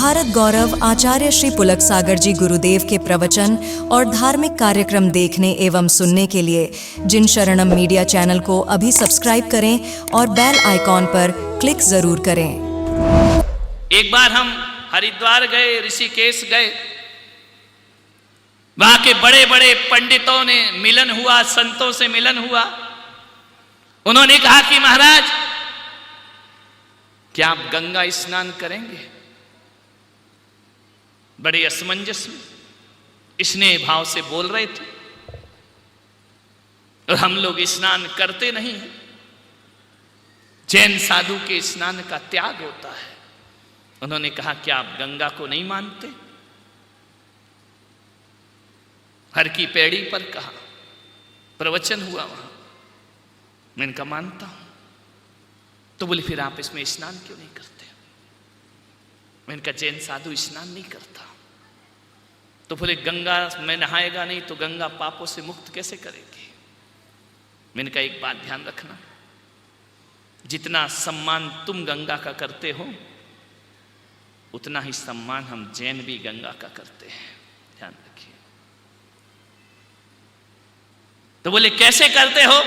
भारत गौरव आचार्य श्री पुलक सागर जी गुरुदेव के प्रवचन और धार्मिक कार्यक्रम देखने एवं सुनने के लिए जिन शरणम मीडिया चैनल को अभी सब्सक्राइब करें और बेल आइकॉन पर क्लिक जरूर करें। एक बार हम हरिद्वार गए, ऋषिकेश गए, वहां के बड़े बड़े पंडितों ने मिलन हुआ, संतों से मिलन हुआ। उन्होंने कहा कि महाराज क्या आप गंगा स्नान करेंगे? बड़े असमंजस में स्नेह भाव से बोल रहे थे, और हम लोग स्नान करते नहीं हैं। जैन साधु के स्नान का त्याग होता है। उन्होंने कहा क्या आप गंगा को नहीं मानते? हर की पैड़ी पर कहा, प्रवचन हुआ वहां। मैंने कहा मानता हूं। तो बोले फिर आप इसमें स्नान क्यों नहीं करते? मैंने कहा जैन साधु स्नान नहीं करता। तो बोले गंगा में नहाएगा नहीं तो गंगा पापों से मुक्त कैसे करेगी? मैंने कहा एक बात ध्यान रखना, जितना सम्मान तुम गंगा का करते हो उतना ही सम्मान हम जैन भी गंगा का करते हैं, ध्यान रखिए। तो बोले कैसे करते हो?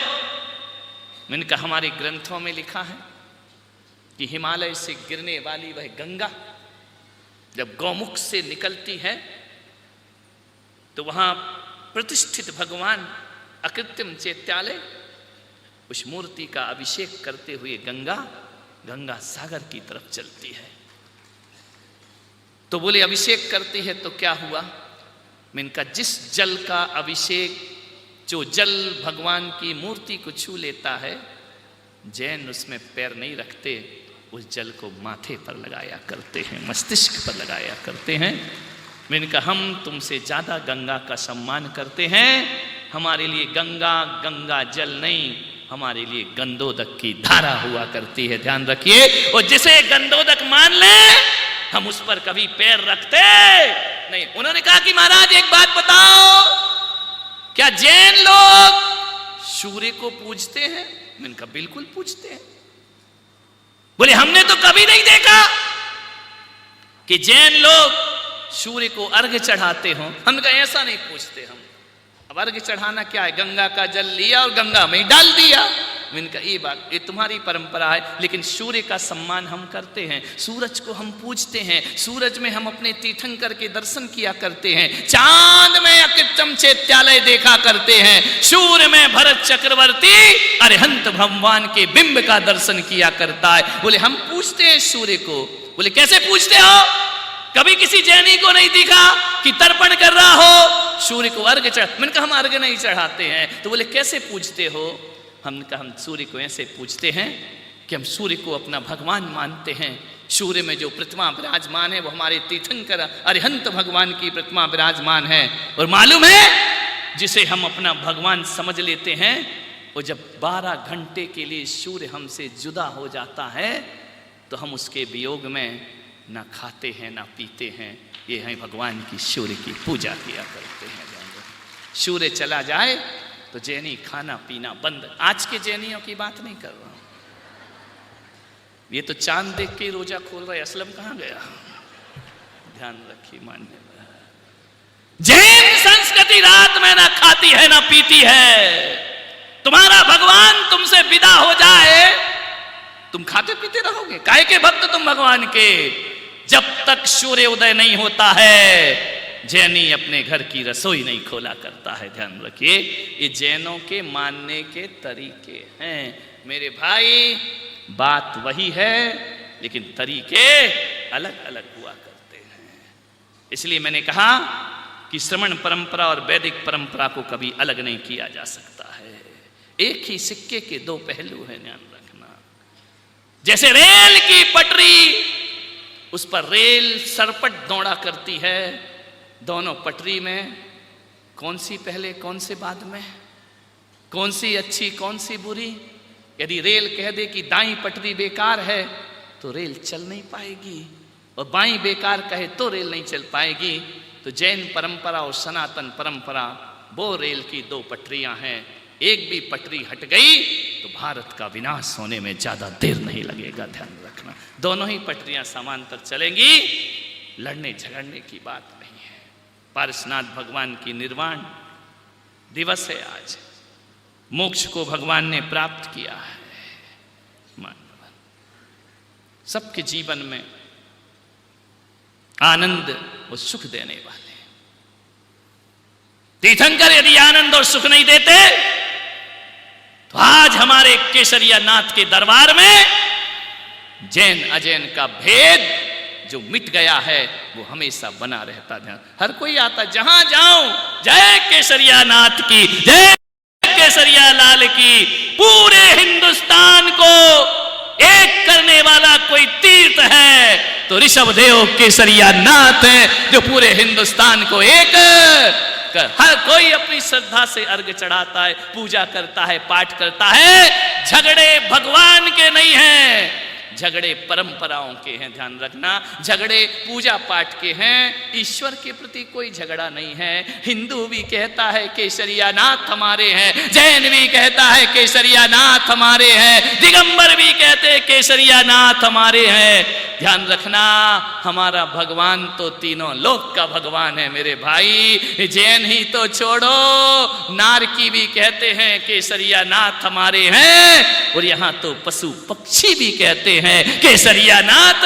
मैंने कहा हमारे ग्रंथों में लिखा है कि हिमालय से गिरने वाली वह गंगा जब गौमुख से निकलती है तो वहां प्रतिष्ठित भगवान अकृत्रिम चैत्यालय उस मूर्ति का अभिषेक करते हुए गंगा गंगा सागर की तरफ चलती है। तो बोले अभिषेक करती है तो क्या हुआ? मैंने कहा जिस जल का अभिषेक, जो जल भगवान की मूर्ति को छू लेता है, जैन उसमें पैर नहीं रखते, उस जल को माथे पर लगाया करते हैं, मस्तिष्क पर लगाया करते हैं। मैंने कहा हम तुमसे ज्यादा गंगा का सम्मान करते हैं। हमारे लिए गंगा गंगा जल नहीं, हमारे लिए गंदोदक की धारा हुआ करती है, ध्यान रखिए। और जिसे गंदोदक मान ले हम उस पर कभी पैर रखते नहीं। उन्होंने कहा कि महाराज एक बात बताओ, क्या जैन लोग सूर्य को पूजते हैं? मैंने कहा बिल्कुल पूजते हैं। बोले हमने तो कभी नहीं देखा कि जैन लोग सूर्य को अर्घ्य चढ़ाते हो। हमने कहा ऐसा नहीं पूछते हम। अब अर्घ्य चढ़ाना क्या है? गंगा का जल लिया और गंगा में डाल दिया। मैंने कहा ये बात, ये तुम्हारी परंपरा है, लेकिन सूर्य का सम्मान हम करते हैं, सूरज को हम पूजते हैं, सूरज में हम अपने तीर्थंकर के दर्शन किया करते हैं, चांद में अकृत्रिम चैत्यालय देखा करते हैं, सूर्य में भरत चक्रवर्ती अरिहंत भगवान के बिंब का दर्शन किया करता है। बोले हम पूजते हैं सूर्य को। बोले कैसे पूजते हो? कभी किसी जैनी को नहीं दिखा कि तर्पण कर रहा हो सूर्य को अर्घ्य चढ़ा। मैंने कहा हम अर्घ्य नहीं चढ़ाते हैं। तो बोले कैसे पूजते हो? हमने कहा हम सूर्य को ऐसे पूजते हैं कि हम सूर्य को अपना भगवान मानते हैं। सूर्य में जो प्रतिमा विराजमान है वो हमारे तीर्थंकर अरिहंत भगवान की प्रतिमा विराजमान है। और मालूम है जिसे हम अपना भगवान समझ लेते हैं, वो जब 12 घंटे के लिए सूर्य हमसे जुदा हो जाता है तो हम उसके वियोग में ना खाते हैं ना पीते हैं। ये है भगवान की सूर्य की पूजा किया करते हैं। सूर्य चला जाए तो जैनी खाना पीना बंद। आज के जैनियों की बात नहीं कर रहा हूं, ये तो चांद देख के रोजा खोल रहे। असलम कहां गया? ध्यान रखिए मान्य। जैन संस्कृति रात में ना खाती है ना पीती है। तुम्हारा भगवान तुमसे विदा हो जाए तुम खाते पीते रहोगे। काहे के भक्त तुम भगवान के? जब तक सूर्य उदय नहीं होता है जैनी अपने घर की रसोई नहीं खोला करता है, ध्यान रखिए। ये जैनों के मानने के तरीके हैं मेरे भाई। बात वही है लेकिन तरीके अलग अलग हुआ करते हैं। इसलिए मैंने कहा कि श्रमण परंपरा और वैदिक परंपरा को कभी अलग नहीं किया जा सकता है। एक ही सिक्के के दो पहलू हैं, ध्यान रखना। जैसे रेल की पटरी, उस पर रेल सरपट दौड़ा करती है, दोनों पटरी में कौन सी पहले कौन से बाद में, कौन सी अच्छी कौन सी बुरी? यदि रेल कह दे कि दाईं पटरी बेकार है तो रेल चल नहीं पाएगी, और बाईं बेकार कहे तो रेल नहीं चल पाएगी। तो जैन परंपरा और सनातन परंपरा वो रेल की दो पटरियां हैं। एक भी पटरी हट गई तो भारत का विनाश होने में ज्यादा देर नहीं लगेगा, ध्यान रखना। दोनों ही पटरियां समांतर चलेंगी, लड़ने झगड़ने की बात नहीं है। पारसनाथ भगवान की निर्वाण दिवस है आज, मोक्ष को भगवान ने प्राप्त किया है। सबके जीवन में आनंद और सुख देने वाले तीर्थंकर यदि आनंद और सुख नहीं देते तो आज हमारे केसरिया नाथ के दरबार में जैन अजैन का भेद जो मिट गया है वो हमेशा बना रहता है। हर कोई आता, जहां जाऊं जय केसरिया नाथ की, जय केसरिया लाल की। पूरे हिंदुस्तान को एक करने वाला कोई तीर्थ है तो ऋषभदेव केसरिया नाथ है, जो पूरे हिंदुस्तान को एक हर कोई अपनी श्रद्धा से अर्घ चढ़ाता है, पूजा करता है, पाठ करता है। झगड़े भगवान के नहीं हैं, झगड़े परंपराओं के हैं। ध्यान रखना, झगड़े पूजा पाठ के हैं, ईश्वर के प्रति कोई झगड़ा नहीं है। हिंदू भी कहता है केसरिया नाथ हमारे हैं, जैन भी कहता है केसरिया नाथ हमारे हैं, दिगंबर भी कहते हैं केसरिया नाथ हमारे हैं। ध्यान रखना, हमारा भगवान तो तीनों लोक का भगवान है मेरे भाई। जैन ही तो छोड़ो, नारकी भी कहते हैं केसरिया नाथ हमारे हैं, और यहां तो पशु पक्षी भी कहते हैं केसरिया नाथ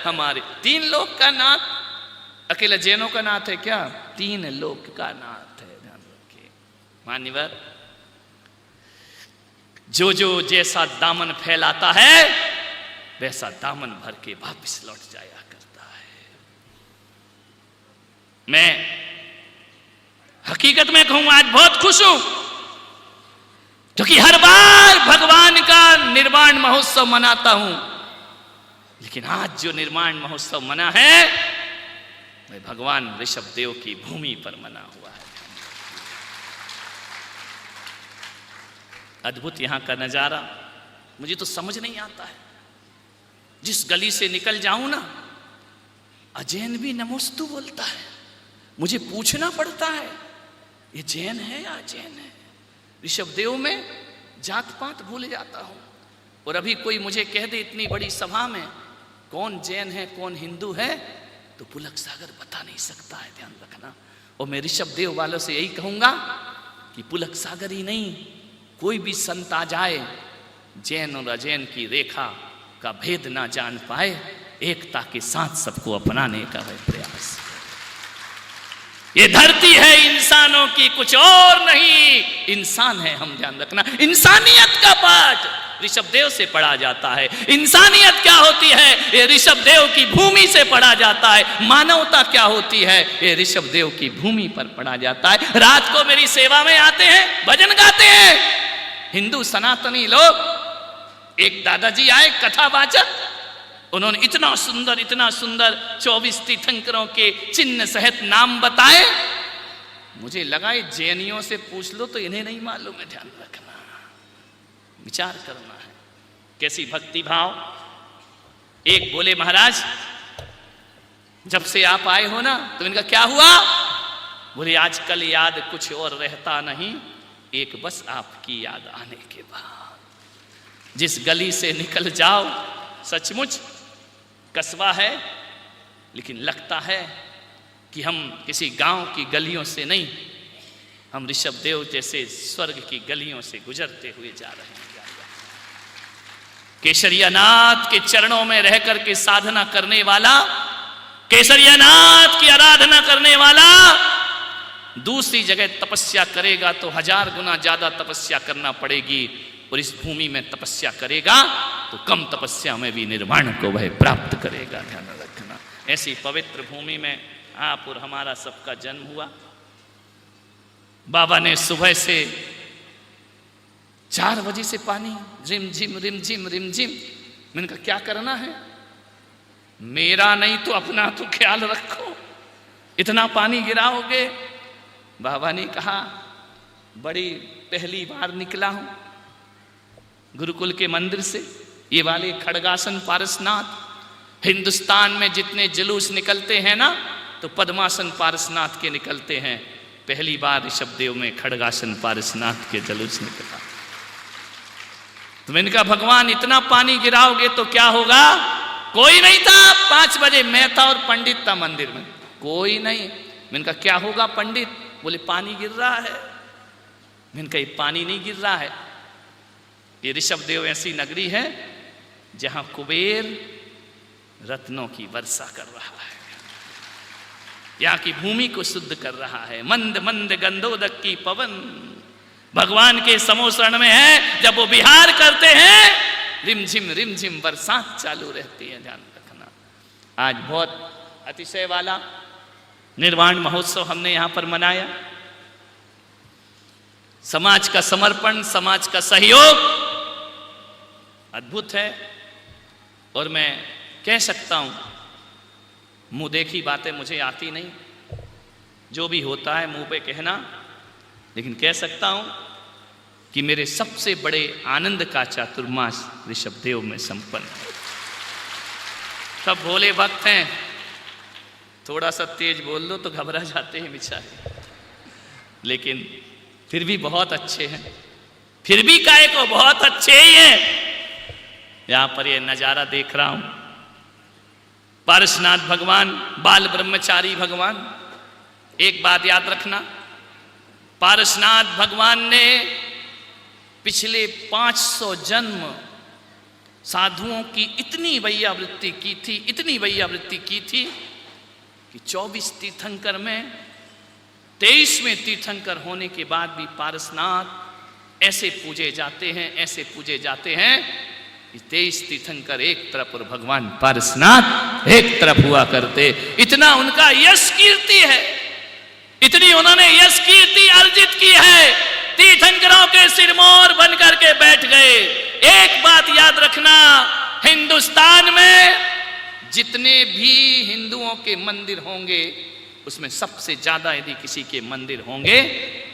हमारे। तीन लोक का नाथ अकेला जैनों का नाथ है क्या? तीन लोक का नाथ है। ध्यान रखिए मान्यवर, जो जो जैसा दामन फैलाता है वैसा दामन भर के वापिस लौट जाया करता है। मैं हकीकत में कहूं आज बहुत खुश हूं, क्योंकि हर बार भगवान का निर्वाण महोत्सव मनाता हूं, लेकिन आज जो निर्वाण महोत्सव मना है वह भगवान ऋषभदेव की भूमि पर मना हुआ है। अद्भुत यहां का नजारा, मुझे तो समझ नहीं आता है। जिस गली से निकल जाऊं ना, अजैन भी नमोस्तु बोलता है। मुझे पूछना पड़ता है ये जैन है या अजैन है। ऋषभदेव में जात पात भूल जाता हूं, और अभी कोई मुझे कह दे इतनी बड़ी सभा में कौन जैन है कौन हिंदू है तो पुलक सागर बता नहीं सकता है। ध्यान रखना, और मैं ऋषभदेव वालों से यही कहूंगा कि पुलक सागर ही नहीं, कोई भी संत आ जाए जैन और अजैन की रेखा का भेद ना जान पाए, एकता के साथ सबको अपनाने का वह प्रयास। ये धरती है इंसानों की, कुछ और नहीं, इंसान है हम। ध्यान रखना, इंसानियत का पाठ ऋषभदेव से पढ़ा जाता है। इंसानियत क्या होती है ये ऋषभदेव की भूमि से पढ़ा जाता है। मानवता क्या होती है ये ऋषभदेव की भूमि पर पढ़ा जाता है। रात को मेरी सेवा में आते हैं, भजन गाते हैं हिंदू सनातनी लोग। एक दादाजी आए कथावाचक, उन्होंने इतना सुंदर 24 तीर्थंकरों के चिन्ह सहित नाम बताए। मुझे लगा ये जैनियों से पूछ लो तो इन्हें नहीं मालूम है। ध्यान रखना, विचार करना है कैसी भक्ति भाव। एक बोले महाराज जब से आप आए हो ना तो इनका क्या हुआ? बोले आजकल याद कुछ और रहता नहीं, एक बस आपकी याद आने के बाद। जिस गली से निकल जाओ, सचमुच कस्बा है लेकिन लगता है कि हम किसी गांव की गलियों से नहीं, हम ऋषभदेव जैसे स्वर्ग की गलियों से गुजरते हुए जा रहे हैं। केसरिया नाथ के चरणों में रह करके साधना करने वाला, केसरिया नाथ की आराधना करने वाला दूसरी जगह तपस्या करेगा तो 1000 गुना ज्यादा तपस्या करना पड़ेगी, और इस भूमि में तपस्या करेगा तो कम तपस्या में भी निर्वाण को वह प्राप्त करेगा। ध्यान रखना, ऐसी पवित्र भूमि में आप और हमारा सबका जन्म हुआ। बाबा ने सुबह से 4 बजे से पानी रिमझिम रिमझिम रिमझिम। मैंने कहा क्या करना है? मेरा नहीं तो अपना तो ख्याल रखो, इतना पानी गिराओगे। बाबा ने कहा बड़ी पहली बार निकला हूं गुरुकुल के मंदिर से, ये वाले खड़गासन पारसनाथ। हिंदुस्तान में जितने जुलूस निकलते हैं ना तो पद्मासन पारसनाथ के निकलते हैं, पहली बार ऋषभदेव में खड़गासन पारसनाथ के जुलूस निकला। तो मैंने कहा भगवान इतना पानी गिराओगे तो क्या होगा? कोई नहीं था। 5 बजे मैं था और पंडित था मंदिर में, कोई नहीं। मैंने कहा क्या होगा पंडित? बोले पानी गिर रहा है। मैंने कहा पानी नहीं गिर रहा है, ये ऋषभदेव ऐसी नगरी है जहां कुबेर रत्नों की वर्षा कर रहा है, यहाँ की भूमि को शुद्ध कर रहा है। मंद मंद गंधोदक की पवन भगवान के समोसरण में है। जब वो विहार करते हैं रिमझिम बरसात चालू रहती है, ध्यान रखना। आज बहुत अतिशय वाला निर्वाण महोत्सव हमने यहां पर मनाया। समाज का समर्पण, समाज का सहयोग अद्भुत है। और मैं कह सकता हूं, मुंह देखी बातें मुझे आती नहीं, जो भी होता है मुंह पे कहना, लेकिन कह सकता हूं कि मेरे सबसे बड़े आनंद का चातुर्मास ऋषभदेव में संपन्न है। सब भोले भक्त हैं, थोड़ा सा तेज बोल दो तो घबरा जाते हैं बेचारे, लेकिन फिर भी बहुत अच्छे हैं। फिर भी काहे को बहुत अच्छे ही हैं। यहां पर ये नजारा देख रहा हूं, पारसनाथ भगवान, बाल ब्रह्मचारी भगवान। एक बात याद रखना, पारसनाथ भगवान ने पिछले 500 जन्म साधुओं की इतनी वैयावृत्ति की थी, इतनी वैयावृत्ति की थी कि 24 तीर्थंकर में 23वें तीर्थंकर होने के बाद भी पारसनाथ ऐसे पूजे जाते हैं, ऐसे पूजे जाते हैं कि 23 तीर्थंकर एक तरफ और भगवान पारसनाथ एक तरफ हुआ करते। इतना उनका यश कीर्ति है, इतनी उन्होंने यश कीर्ति अर्जित की है, तीर्थंकरों के सिरमौर बन करके बैठ गए। एक बात याद रखना, हिंदुस्तान में जितने भी हिंदुओं के मंदिर होंगे उसमें सबसे ज्यादा यदि किसी के मंदिर होंगे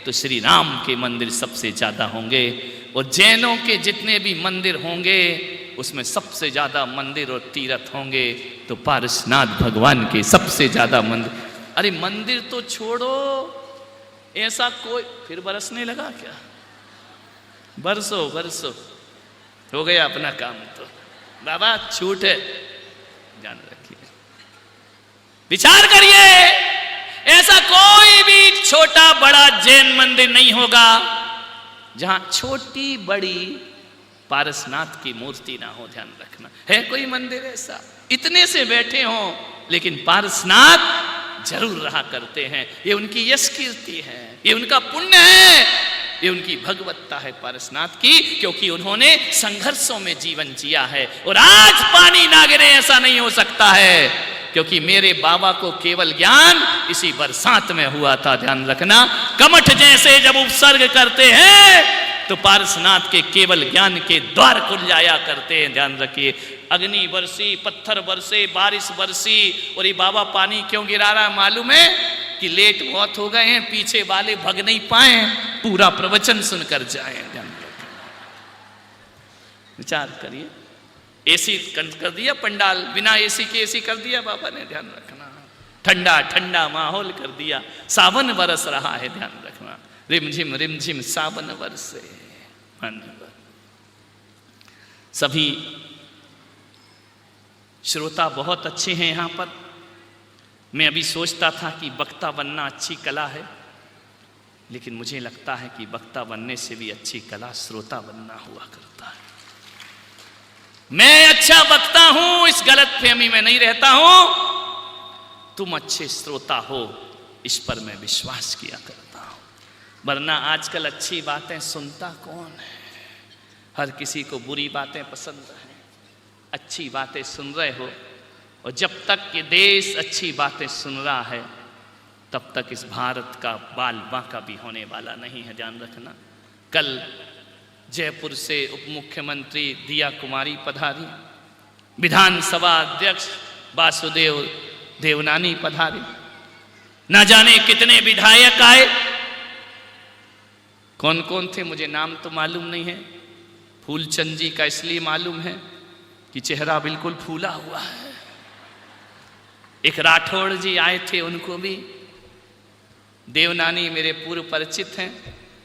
तो श्री राम के मंदिर सबसे ज्यादा होंगे, और जैनों के जितने भी मंदिर होंगे उसमें सबसे ज्यादा मंदिर और तीर्थ होंगे तो पारसनाथ भगवान के सबसे ज्यादा मंदिर। अरे मंदिर तो छोड़ो, ऐसा कोई फिर बरसने लगा क्या? बरसो बरसो, हो गया अपना काम। तो बाबा छूट है, ध्यान रखिए, विचार करिए। ऐसा कोई भी छोटा बड़ा जैन मंदिर नहीं होगा जहां छोटी बड़ी पारसनाथ की मूर्ति ना हो। ध्यान रखना, है कोई मंदिर ऐसा? इतने से बैठे हों लेकिन पारसनाथ जरूर रहा करते हैं। ये उनकी यश कीर्ति है, ये उनका पुण्य है, ये उनकी भगवत्ता है पारसनाथ की, क्योंकि उन्होंने संघर्षों में जीवन जिया है। और आज पानी ना गिरे ऐसा नहीं हो सकता है, क्योंकि मेरे बाबा को केवल ज्ञान इसी बरसात में हुआ था। ध्यान रखना, कमठ जैसे जब उपसर्ग करते हैं तो पारसनाथ के केवल ज्ञान के द्वार खुल जाया करते हैं। ध्यान रखिए, अग्नि बरसी, पत्थर बरसे, बारिश बरसी, और ये बाबा पानी क्यों गिरा रहा है मालूम है? कि लेट बहुत हो गए हैं, पीछे वाले भग नहीं पाए, पूरा प्रवचन सुनकर जाए। ध्यान रखिए, विचार करिए। एसी कर दिया पंडाल, बिना एसी के एसी कर दिया बाबा ने। ध्यान रखना, ठंडा ठंडा माहौल कर दिया, सावन बरस रहा है। ध्यान रखना, रिमझिम सावन बरसे। सभी श्रोता बहुत अच्छे हैं यहाँ पर। मैं अभी सोचता था कि वक्ता बनना अच्छी कला है, लेकिन मुझे लगता है कि वक्ता बनने से भी अच्छी कला श्रोता बनना हुआ करता है। मैं अच्छा वक्ता हूं इस गलतफहमी में नहीं रहता हूं, तुम अच्छे श्रोता हो इस पर मैं विश्वास किया करता हूं। वरना आजकल अच्छी बातें सुनता कौन है? हर किसी को बुरी बातें पसंद है। अच्छी बातें सुन रहे हो, और जब तक ये देश अच्छी बातें सुन रहा है तब तक इस भारत का बाल बांका भी होने वाला नहीं है। ध्यान रखना, कल जयपुर से उप मुख्यमंत्री दिया कुमारी पधारी, विधानसभा अध्यक्ष वासुदेव देवनानी पधारे, ना जाने कितने विधायक आए। कौन कौन थे मुझे नाम तो मालूम नहीं है। फूलचंद जी का इसलिए मालूम है कि चेहरा बिल्कुल फूला हुआ है। एक राठौड़ जी आए थे, उनको भी। देवनानी मेरे पूर्व परिचित हैं।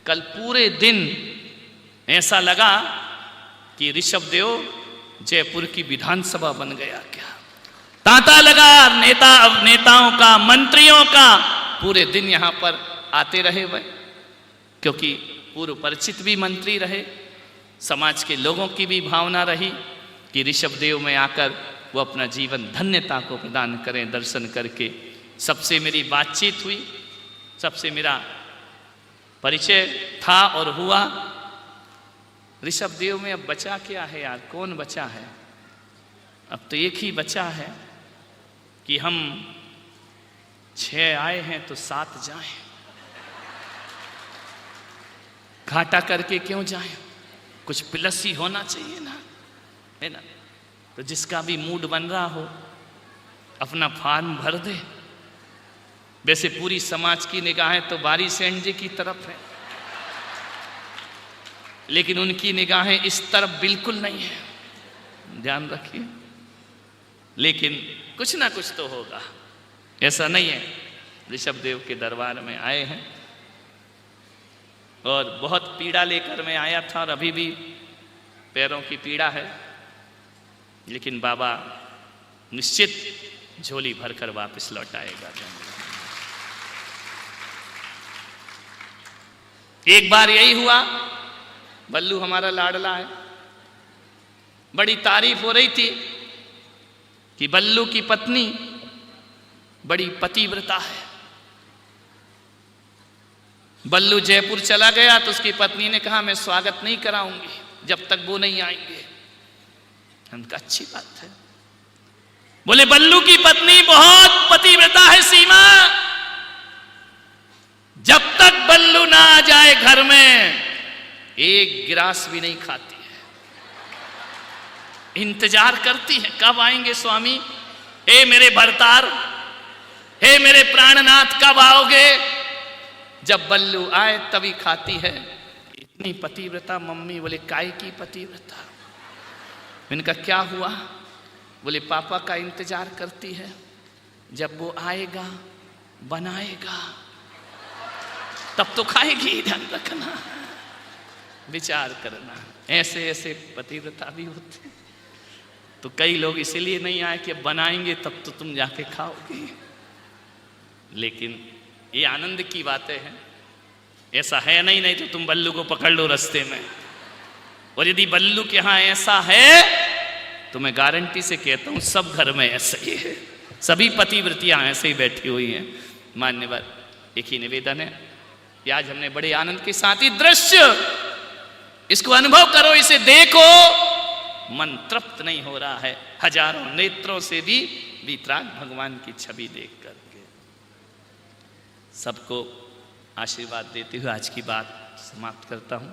कल पूरे दिन ऐसा लगा कि ऋषभदेव जयपुर की विधानसभा बन गया क्या। तांता लगा नेताओं का, मंत्रियों का, पूरे दिन यहां पर आते रहे वह, क्योंकि पूर्व परिचित भी मंत्री रहे, समाज के लोगों की भी भावना रही कि ऋषभदेव में आकर वो अपना जीवन धन्यता को प्रदान करें दर्शन करके। सबसे मेरी बातचीत हुई, सबसे मेरा परिचय था और हुआ। ऋषभदेव में अब बचा क्या है यार, कौन बचा है? अब तो एक ही बचा है कि हम 6 आए हैं तो 7 जाएं। घाटा करके क्यों जाएं? कुछ प्लस ही होना चाहिए ना, है ना। तो जिसका भी मूड बन रहा हो अपना फॉर्म भर दे। वैसे पूरी समाज की निगाहें तो बारी सेन जी की तरफ है, लेकिन उनकी निगाहें इस तरफ बिल्कुल नहीं है, ध्यान रखिए। लेकिन कुछ ना कुछ तो होगा, ऐसा नहीं है। ऋषभदेव के दरबार में आए हैं और बहुत पीड़ा लेकर मैं आया था और अभी भी पैरों की पीड़ा है, लेकिन बाबा निश्चित झोली भरकर वापस लौट आएगा। एक बार यही हुआ, बल्लू हमारा लाडला है, बड़ी तारीफ हो रही थी कि बल्लू की पत्नी बड़ी पतिव्रता है। बल्लू जयपुर चला गया तो उसकी पत्नी ने कहा मैं स्वागत नहीं कराऊंगी जब तक वो नहीं आएंगे। उनका अच्छी बात है। बोले बल्लू की पत्नी बहुत पतिव्रता है सीमा, जब तक बल्लू ना आ जाए घर में एक गिलास भी नहीं खाती है, इंतजार करती है कब आएंगे स्वामी, हे मेरे भरतार, हे मेरे प्राणनाथ कब आओगे। जब बल्लू आए तभी खाती है। इतनी पतिव्रता मम्मी। बोले काय की पतिव्रता? इनका क्या हुआ? बोले पापा का इंतजार करती है, जब वो आएगा बनाएगा तब तो खाएगी। ध्यान रखना, विचार करना, ऐसे ऐसे पतिव्रता भी होते। तो कई लोग इसीलिए नहीं आए कि बनाएंगे तब तो तुम जाके खाओगे। लेकिन ये आनंद की बातें हैं, ऐसा है नहीं तो तुम बल्लू को पकड़ लो रास्ते में। और यदि बल्लू के यहाँ ऐसा है तो मैं गारंटी से कहता हूं सब घर में ऐसा ही है, सभी पतिव्रतियां ऐसे ही बैठी हुई हैं। मान्यवर, एक ही निवेदन है कि आज हमने बड़े आनंद के साथ ही दृश्य इसको अनुभव करो, इसे देखो, मन तृप्त नहीं हो रहा है हजारों नेत्रों से भी वितराग भगवान की छवि देख करके। सबको आशीर्वाद देते हुए आज की बात समाप्त करता हूं।